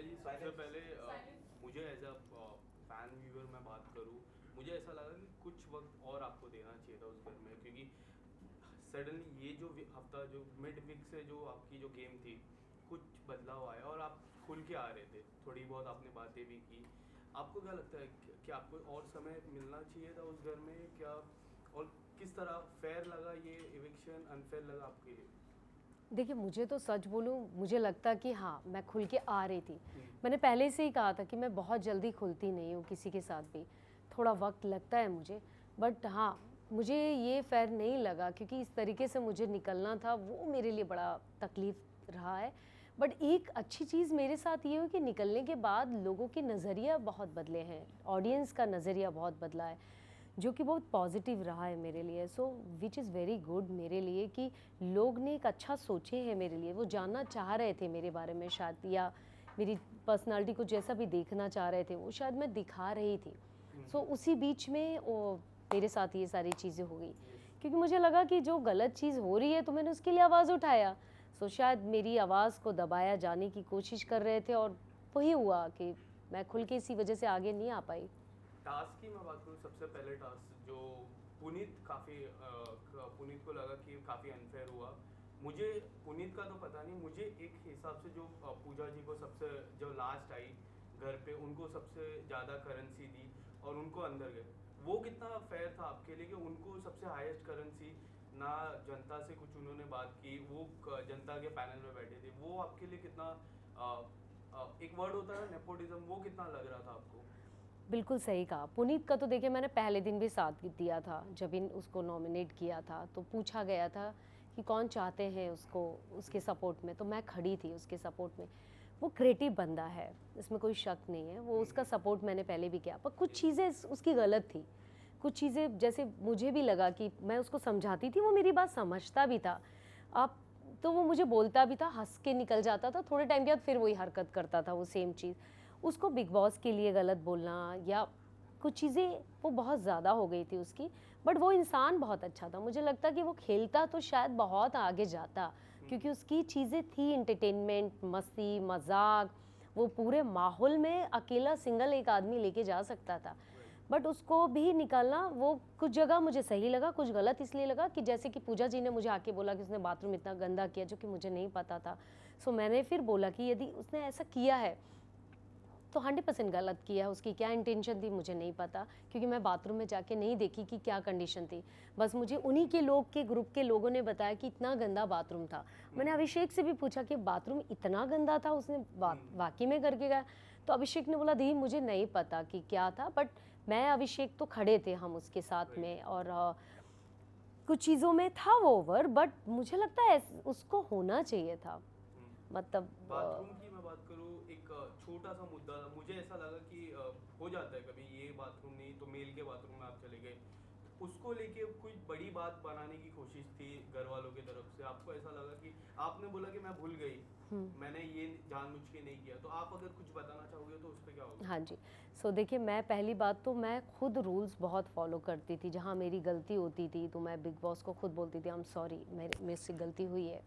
जी सबसे पहले मुझे एज अ फैन व्यूअर मैं बात करूँ, मुझे ऐसा लगा कि कुछ वक्त और आपको देना चाहिए था उस घर में, क्योंकि सडनली ये जो हफ्ता जो मिड वीक से जो आपकी जो गेम थी, कुछ बदलाव आया और आप खुल के आ रहे थे, थोड़ी बहुत आपने बातें भी की। आपको क्या लगता है कि आपको और समय मिलना चाहिए था उस घर में क्या? और किस तरह फेयर लगा ये इविक्शन, अनफेयर लगा आपके लिए? देखिए, मुझे तो सच बोलूँ, मुझे लगता कि हाँ, मैं खुल के आ रही थी। हम्म, मैंने पहले से ही कहा था कि मैं बहुत जल्दी खुलती नहीं हूँ किसी के साथ भी, थोड़ा वक़्त लगता है मुझे। बट हाँ, मुझे ये फ़ेयर नहीं लगा क्योंकि इस तरीके से मुझे निकलना था, वो मेरे लिए बड़ा तकलीफ़ रहा है। बट एक अच्छी चीज़ मेरे साथ ये हुई कि निकलने के बाद लोगों के नज़रिया बहुत बदले हैं, ऑडियंस का नज़रिया बहुत बदला है। जो कि बहुत पॉजिटिव रहा है मेरे लिए। सो विच इज़ वेरी गुड मेरे लिए कि लोग ने एक अच्छा सोचे हैं मेरे लिए, वो जानना चाह रहे थे मेरे बारे में शायद, या मेरी पर्सनालिटी को जैसा भी देखना चाह रहे थे वो शायद मैं दिखा रही थी। सो उसी बीच में वो मेरे साथ ये सारी चीज़ें हो गई, यस। क्योंकि मुझे लगा कि जो गलत चीज़ हो रही है तो मैंने उसके लिए आवाज़ उठाया। सो शायद मेरी आवाज़ को दबाया जाने की कोशिश कर रहे थे, और वही हुआ कि मैं खुल के इसी वजह से आगे नहीं आ पाई। टास्क की मैं बात करूँ, सबसे पहले टास्क जो पुनीत काफ़ी पुनीत को लगा कि काफ़ी अनफेयर हुआ। मुझे पुनीत का तो पता नहीं, मुझे एक हिसाब से जो पूजा जी को सबसे जो लास्ट आई घर पे, उनको सबसे ज़्यादा करेंसी दी और उनको अंदर गए, वो कितना फेयर था आपके लिए कि उनको सबसे हाईएस्ट करेंसी, ना जनता से कुछ उन्होंने बात की, वो जनता के पैनल में बैठे थे, वो आपके लिए कितना एक वर्ड होता है नेपोटिज्म, वो कितना लग रहा था आपको? बिल्कुल सही कहा। पुनीत का तो देखिए मैंने पहले दिन भी साथ दिया था, जब इन उसको नॉमिनेट किया था, तो पूछा गया था कि कौन चाहते हैं उसको उसके सपोर्ट में, तो मैं खड़ी थी उसके सपोर्ट में। वो क्रिएटिव बंदा है, इसमें कोई शक नहीं है, वो उसका सपोर्ट मैंने पहले भी किया, पर कुछ चीज़ें उसकी गलत थी। कुछ चीज़ें जैसे मुझे भी लगा कि मैं उसको समझाती थी, वो मेरी बात समझता भी था। अब तो वो मुझे बोलता भी था, हँस के निकल जाता था, थोड़े टाइम के बाद फिर वही हरकत करता था, वो सेम चीज़। उसको बिग बॉस के लिए गलत बोलना या कुछ चीज़ें वो बहुत ज़्यादा हो गई थी उसकी, बट वो इंसान बहुत अच्छा था। मुझे लगता कि वो खेलता तो शायद बहुत आगे जाता, क्योंकि उसकी चीज़ें थी एंटरटेनमेंट, मस्ती, मज़ाक, वो पूरे माहौल में अकेला सिंगल एक आदमी लेके जा सकता था। राइट। बट उसको भी निकालना, वो कुछ जगह मुझे सही लगा, कुछ गलत इसलिए लगा कि जैसे कि पूजा जी ने मुझे आके बोला कि उसने बाथरूम इतना गंदा किया, जो कि मुझे नहीं पता था। सो मैंने फिर बोला कि यदि उसने ऐसा किया है तो 100% गलत किया है, उसकी क्या इंटेंशन थी मुझे नहीं पता, क्योंकि मैं बाथरूम में जाके नहीं देखी कि क्या कंडीशन थी। बस मुझे उन्हीं के लोग के ग्रुप के लोगों ने बताया कि इतना गंदा बाथरूम था। मैंने अभिषेक से भी पूछा कि बाथरूम इतना गंदा था, उसने वाकई में करके गया? तो अभिषेक ने बोला दी मुझे नहीं पता कि क्या था, बट मैं अभिषेक तो खड़े थे हम उसके साथ राइट। में, और कुछ चीज़ों में था वो ओवर, बट मुझे लगता है उसको होना चाहिए था। मतलब बाथरूम की मैं बात करूँ, एक छोटा सा मुद्दा था, मुझे ऐसा लगा कि हो जाता है कभी, ये बाथरूम नहीं तो मेल के बाथरूम में आप चले गए, तो उसको लेके कोई बड़ी बात बनाने की कोशिश थी घर वालों की तरफ से। आपको ऐसा लगा कि आपने बोला कि मैं भूल गई, मैंने ये जानबूझ के नहीं किया, तो आप अगर कुछ बताना चाहोगे तो उस पर क्या होगा? हाँ जी। सो देखिए, मैं पहली बात तो मैं खुद रूल्स बहुत फ़ॉलो करती थी, जहाँ मेरी गलती होती थी तो मैं बिग बॉस को खुद बोलती थी आई एम सॉरी, मेरे से गलती हुई है।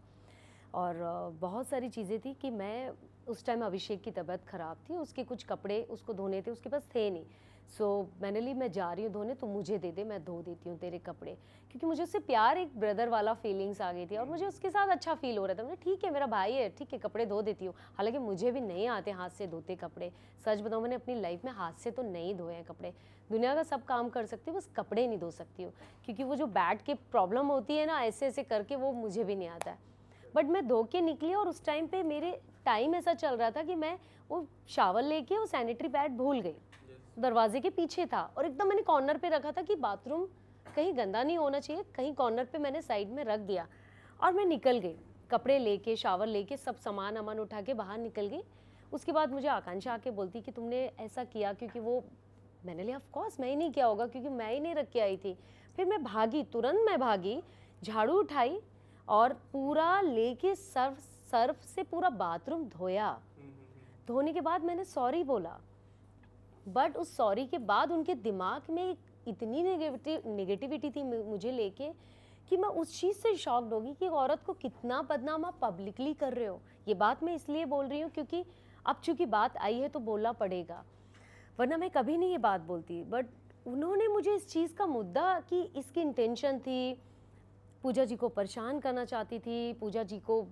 और बहुत सारी चीज़ें थी कि मैं उस टाइम अभिषेक की तबीयत ख़राब थी, उसके कुछ कपड़े उसको धोने थे, उसके पास थे नहीं। सो मैंने ली, मैं जा रही हूँ धोने, तो मुझे दे दे, मैं धो देती हूँ तेरे कपड़े, क्योंकि मुझे उससे प्यार, एक ब्रदर वाला फीलिंग्स आ गई थी और मुझे उसके साथ अच्छा फ़ील हो रहा था। मैंने ठीक है, मेरा भाई है, ठीक है, कपड़े धो देती हूँ। हालाँकि मुझे भी नहीं आते हाथ से धोते कपड़े। सच बताऊँ, मैंने अपनी लाइफ़ में हाथ से तो नहीं धोए हैं कपड़े। दुनिया का सब काम कर सकती हूँ, बस कपड़े नहीं धो सकती हूँ, क्योंकि वो जो बैठ के प्रॉब्लम होती है ना, ऐसे-ऐसे करके, वो मुझे भी नहीं आता है। बट मैं धो के निकली, और उस टाइम पे मेरे टाइम ऐसा चल रहा था कि मैं वो शावर लेके वो सैनिटरी पैड भूल गई, यस। दरवाजे के पीछे था, और एकदम मैंने कॉर्नर पे रखा था कि बाथरूम कहीं गंदा नहीं होना चाहिए, कहीं कॉर्नर पे मैंने साइड में रख दिया, और मैं निकल गई, कपड़े लेके, शावर लेके, सब सामान अमान उठा के बाहर निकल गई। उसके बाद मुझे आकांक्षा आके बोलती कि तुमने ऐसा किया क्योंकि वो, मैंने लिया ऑफ कोर्स मैं ही नहीं किया होगा, क्योंकि मैं ही नहीं रख के आई थी। फिर मैं भागी, तुरंत मैं भागी, झाड़ू उठाई और पूरा लेके सर्फ सर्फ से पूरा बाथरूम धोया। धोने के बाद मैंने सॉरी बोला, बट उस सॉरी के बाद उनके दिमाग में इतनी नेगेटिविटी थी मुझे लेके, कि मैं उस चीज़ से शॉक्ड होगी कि एक औरत को कितना बदनाम आप पब्लिकली कर रहे हो। ये बात मैं इसलिए बोल रही हूँ क्योंकि अब चूंकि बात आई है तो बोलना पड़ेगा, वरना मैं कभी नहीं ये बात बोलती। बट उन्होंने मुझे इस चीज़ का मुद्दा कि इसकी इंटेंशन थी, पूजा जी को परेशान करना चाहती थी, पूजा जी को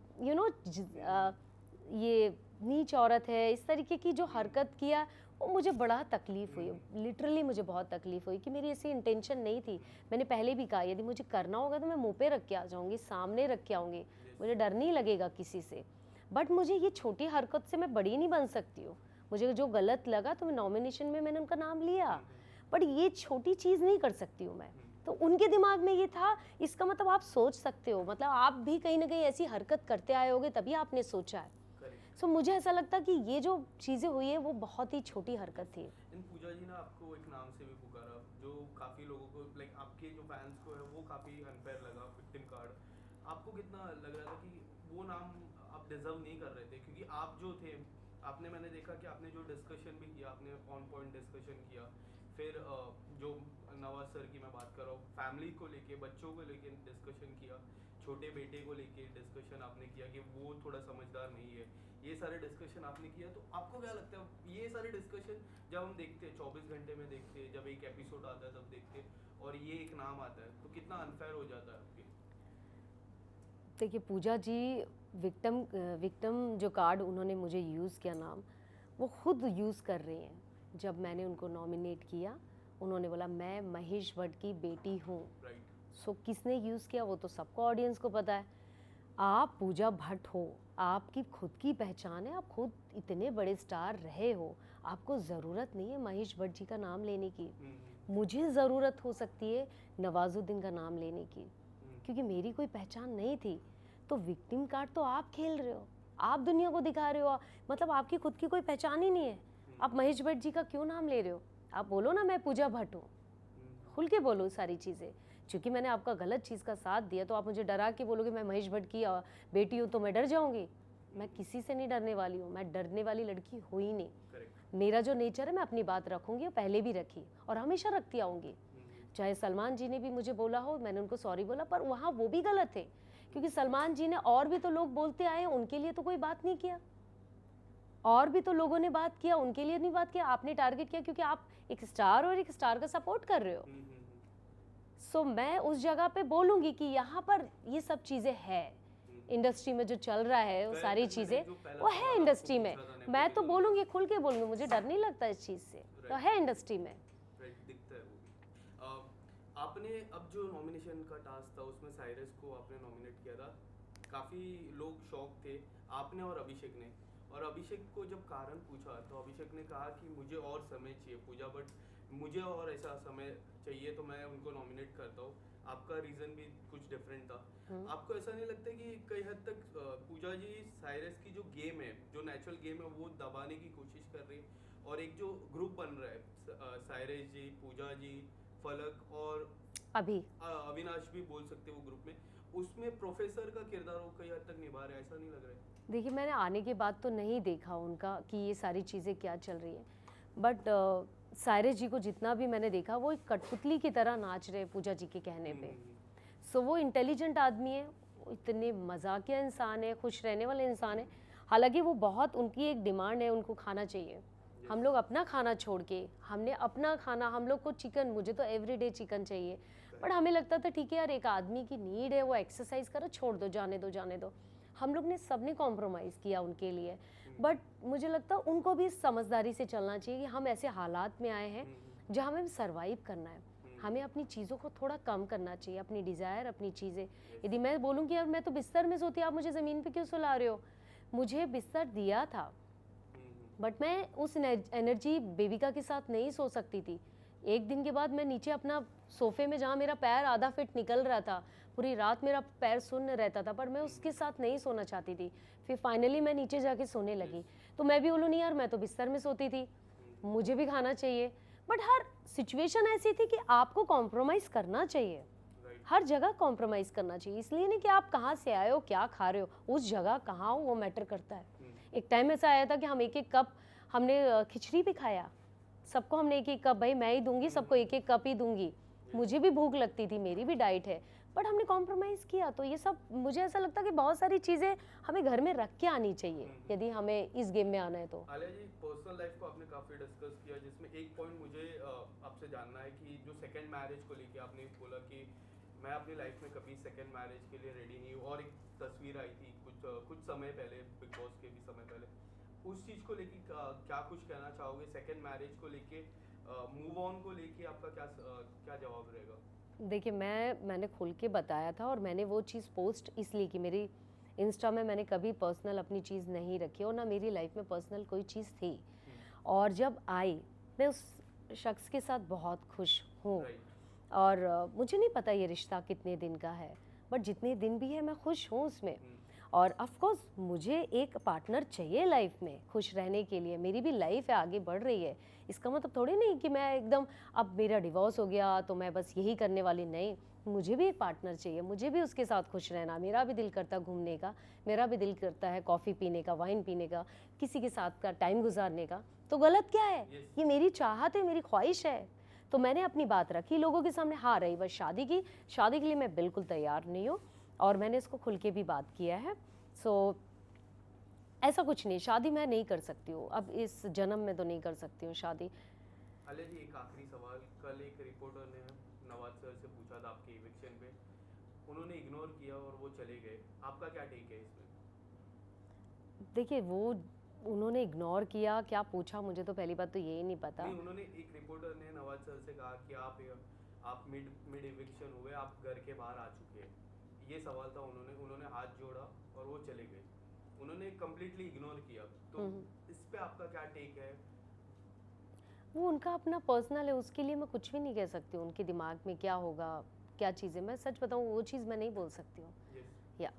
ये नीच औरत है, इस तरीके की जो हरकत किया, वो मुझे बड़ा तकलीफ़ हुई। लिटरली मुझे बहुत तकलीफ़ हुई कि मेरी ऐसी इंटेंशन नहीं थी। मैंने पहले भी कहा यदि मुझे करना होगा तो मैं मुँह पे रख के आ जाऊँगी, सामने रख के आऊँगी, मुझे डर नहीं लगेगा किसी से। बट मुझे ये छोटी हरकत से मैं बड़ी नहीं बन सकती हूँ। मुझे जो गलत लगा तो मैं नॉमिनेशन में मैंने उनका नाम लिया, बट ये छोटी चीज़ नहीं कर सकती हूँ मैं। तो उनके दिमाग में ये था, इसका मतलब आप सोच सकते हो, मतलब आप भी कहीं ना कहीं ऐसी हरकत करते आए होगे तभी आपने सोचा है। सो मुझे ऐसा लगता कि ये जो चीज़ें हुई है वो बहुत ही छोटी हरकत थी। इन पूजा जी ने आपको एक नाम से भी पुकारा जो काफ़ी लोगों को, लाइक आपके जो फैंस को है वो काफ़ी अनफेयर लगा, विक्टिम कार्ड। आपको कितना लग रहा था कि वो नाम आप डिजर्व नहीं कर रहे थे? क्योंकि आप जो थे, आपने, मैंने देखा कि आपने जो डिस्कशन भी किया, आपने ऑन पॉइंट डिस्कशन किया। फिर जो नवाज सर की मैं बात कर रहा हूँ, फैमिली को लेके, बच्चों को लेके डिस्कशन किया, छोटे बेटे को लेके डिस्कशन आपने किया कि वो थोड़ा समझदार नहीं है, ये सारे डिस्कशन आपने किया। तो आपको क्या लगता है ये सारे डिस्कशन जब हम देखते हैं 24 घंटे में देखते हैं, जब एक एपिसोड आता है तब देखते हैं, और ये एक नाम आता है, तो कितना अनफेयर हो जाता है आपके? देखिए पूजा जी विक्टिम जो कार्ड उन्होंने मुझे यूज़ किया नाम, वो खुद यूज़ कर रही हैं। जब मैंने उनको नॉमिनेट किया उन्होंने बोला मैं महेश भट्ट की बेटी हूँ। सो किसने यूज़ किया वो तो सबको, ऑडियंस को पता है। आप पूजा भट्ट हो, आपकी खुद की पहचान है, आप खुद इतने बड़े स्टार रहे हो, आपको ज़रूरत नहीं है महेश भट्ट जी का नाम लेने की। मुझे ज़रूरत हो सकती है नवाजुद्दीन का नाम लेने की, क्योंकि मेरी कोई पहचान नहीं थी। तो विक्टिम कार्ड तो आप खेल रहे हो, आप दुनिया को दिखा रहे हो, मतलब आपकी खुद की कोई पहचान ही नहीं है। आप महेश भट्ट जी का क्यों नाम ले रहे हो? आप बोलो ना मैं पूजा भट्ट हूँ, खुल के बोलो सारी चीज़ें। क्योंकि मैंने आपका गलत चीज़ का साथ दिया तो आप मुझे डरा के बोलोगे मैं महेश भट्ट की बेटी हूँ तो मैं डर जाऊँगी? मैं किसी से नहीं डरने वाली हूँ, मैं डरने वाली लड़की हुई ही नहीं। मेरा जो नेचर है मैं अपनी बात रखूँगी, पहले भी रखी और हमेशा रखती आऊँगी। चाहे सलमान जी ने भी मुझे बोला हो, मैंने उनको सॉरी बोला, पर वहाँ वो भी गलत थे, क्योंकि सलमान जी ने और भी तो लोग बोलते आए, उनके लिए तो कोई बात नहीं किया। और भी तो लोगों ने बात किया, उनके लिए नहीं बात किया। आपने टारगेट किया क्योंकि आप एक स्टार और एक स्टार का सपोर्ट कर रहे हो। सो मैं उस जगह पे बोलूँगी कि यहाँ पर ये सब चीज़ें हैं इंडस्ट्री में, जो चल रहा है वो सारी चीज़ें वो है इंडस्ट्री में। मैं तो बोलूँगी, खुल के बोलूँगी, मुझे डर नहीं लगता इस चीज़ से, तो है इंडस्ट्री में। दिखता है वो भी। आपने अब जो नॉमिनेशन का टास्क था उसमें साइरस को आपने नॉमिनेट किया था, काफ़ी लोग शॉक थे, आपने और अभिषेक ने। और अभिषेक को जब कारण पूछा तो अभिषेक ने कहा कि मुझे और समय चाहिए पूजा, बट मुझे और ऐसा समय चाहिए तो मैं उनको नॉमिनेट करता हूँ। आपका रीज़न भी कुछ डिफरेंट था। आपको ऐसा नहीं लगता कि कई हद तक पूजा जी साइरस की जो गेम है, जो नेचुरल गेम है, वो दबाने की कोशिश कर रही है, और एक जो ग्रुप बन रहा है साइरस जी, पूजा जी, फलक और अविनाश भी बोल सकते वो ग्रुप में, उसमें प्रोफेसर का किरदार वो कई हद तक निभा रहे हैं, ऐसा नहीं लग रहा है? देखिए मैंने आने के बाद तो नहीं देखा उनका कि ये सारी चीज़ें क्या चल रही है, बट साइरस जी को जितना भी मैंने देखा वो एक कठपुतली की तरह नाच रहे पूजा जी के कहने पे। सो वो इंटेलिजेंट आदमी है, इतने मजाकिया इंसान है, खुश रहने वाले इंसान है। हालांकि वो बहुत, उनकी एक डिमांड है, उनको खाना चाहिए। हम लोग अपना खाना छोड़ के, हमने अपना खाना, हम लोग को चिकन, मुझे तो एवरीडे चिकन चाहिए, बट हमें लगता था ठीक है यार एक आदमी की नीड है, वो एक्सरसाइज करो, छोड़ दो, जाने दो जाने दो। हम लोग ने सबने कॉम्प्रोमाइज़ किया उनके लिए, बट मुझे लगता है उनको भी समझदारी से चलना चाहिए कि हम ऐसे हालात में आए हैं जहाँ हमें सर्वाइव करना है, हमें अपनी चीज़ों को थोड़ा कम करना चाहिए, अपनी डिज़ायर, अपनी चीज़ें। यदि मैं बोलूँ कि यार मैं तो बिस्तर में सोती, आप मुझे ज़मीन पे क्यों सुला रहे हो? मुझे बिस्तर दिया था, बट मैं उस एनर्जी बेबिका के साथ नहीं सो सकती थी। एक दिन के बाद मैं नीचे अपना सोफे में, जहाँ मेरा पैर आधा फिट निकल रहा था, पूरी रात मेरा पैर सुन्न रहता था, पर मैं उसके साथ नहीं सोना चाहती थी। फिर फाइनली मैं नीचे जाके सोने लगी। तो मैं भी बोलूँ नहीं यार मैं तो बिस्तर में सोती थी, मुझे भी खाना चाहिए, बट हर सिचुएशन ऐसी थी कि आपको कॉम्प्रोमाइज़ करना चाहिए, हर जगह कॉम्प्रोमाइज़ करना चाहिए। इसलिए नहीं कि आप कहाँ से आए हो, क्या खा रहे हो, उस जगह कहाँ हो वो मैटर करता है। एक टाइम ऐसा आया था कि हम एक एक कप, हमने खिचड़ी भी खाया, सबको हमने एक एक कप, भाई मैं ही दूंगी सबको, एक एक कप ही दूंगी, मुझे भी भूख लगती थी, मेरी भी डाइट है, बट हमने कॉम्प्रोमाइज़ किया। तो ये सब मुझे ऐसा लगता है कि बहुत सारी चीज़ें हमें घर में रख के आनी चाहिए यदि हमें इस गेम में आना है तो। आलिया जी, पर्सनल लाइफ को आपने काफ़ी डिस्कस किया, जिसमें एक पॉइंट मुझे आपसे जानना है कि जो सेकंड मैरिज को लेके आपने बोला कि मैं अपनी लाइफ में कभी सेकंड मैरिज के लिए रेडी नहीं हूँ, और एक तस्वीर आई थी कुछ समय पहले, बिग बॉस के भी समय पहले, उस चीज़ को लेके क्या कुछ कहना चाहोगे? सेकंड मैरिज को लेके, मूव ऑन को लेके आपका क्या जवाब रहेगा? देखिए मैंने खुल के बताया था, और मैंने वो चीज़ पोस्ट इसलिए कि मेरी इंस्टा में मैंने कभी पर्सनल अपनी चीज़ नहीं रखी, और ना मेरी लाइफ में पर्सनल कोई चीज़ थी। और जब आई, मैं उस शख्स के साथ बहुत खुश हूँ। राइट। और मुझे नहीं पता ये रिश्ता कितने दिन का है, बट जितने दिन भी है मैं खुश हूँ उसमें। और ऑफ कोर्स मुझे एक पार्टनर चाहिए लाइफ में खुश रहने के लिए। मेरी भी लाइफ है, आगे बढ़ रही है। इसका मतलब थोड़ी नहीं कि मैं एकदम अब मेरा डिवोर्स हो गया तो मैं बस यही करने वाली, नहीं। मुझे भी एक पार्टनर चाहिए, मुझे भी उसके साथ खुश रहना। मेरा भी दिल करता है घूमने का, मेरा भी दिल करता है कॉफ़ी पीने का, वाइन पीने का, किसी के साथ का टाइम गुजारने का। तो गलत क्या है? Yes. ये मेरी चाहत है, मेरी ख्वाहिश है। तो मैंने अपनी बात रखी लोगों के सामने। हाँ, रही बस शादी की, शादी के लिए मैं बिल्कुल तैयार नहीं हूँ, और मैंने इसको खुल के भी बात किया है। सो ऐसा कुछ नहीं, शादी मैं नहीं कर सकती हूँ, अब इस जन्म में तो नहीं कर सकती हूँ शादी। आलिया जी, एक आखिरी सवाल। कल एक रिपोर्टर ने नवाज सर से पूछा था आपके इविक्शन पे, उन्होंने इग्नोर किया और वो चले गए। आपका क्या टेक है इसमें? देखिए वो उन्होंने इग्नोर किया, क्या पूछा मुझे तो पहली बात तो यही नहीं पता। नहीं, उन्होंने, एक रिपोर्टर ने नवाज सर से कहा कि आप मिड मिड इविक्शन हुए, आप घर के बाहर आ चुके हैं। ये सवाल था, उन्होंने हाथ जोड़ा और वो चले गए। उन्होंने कम्प्लीटली इग्नोर किया। तो इस पे आपका क्या टेक है? वो उनका अपना पर्सनल है, उसके लिए मैं कुछ भी नहीं कह सकती हूँ। उनके दिमाग में क्या होगा, क्या चीज़ें, मैं सच बताऊँ वो चीज़ मैं नहीं बोल सकती हूँ। Yes. या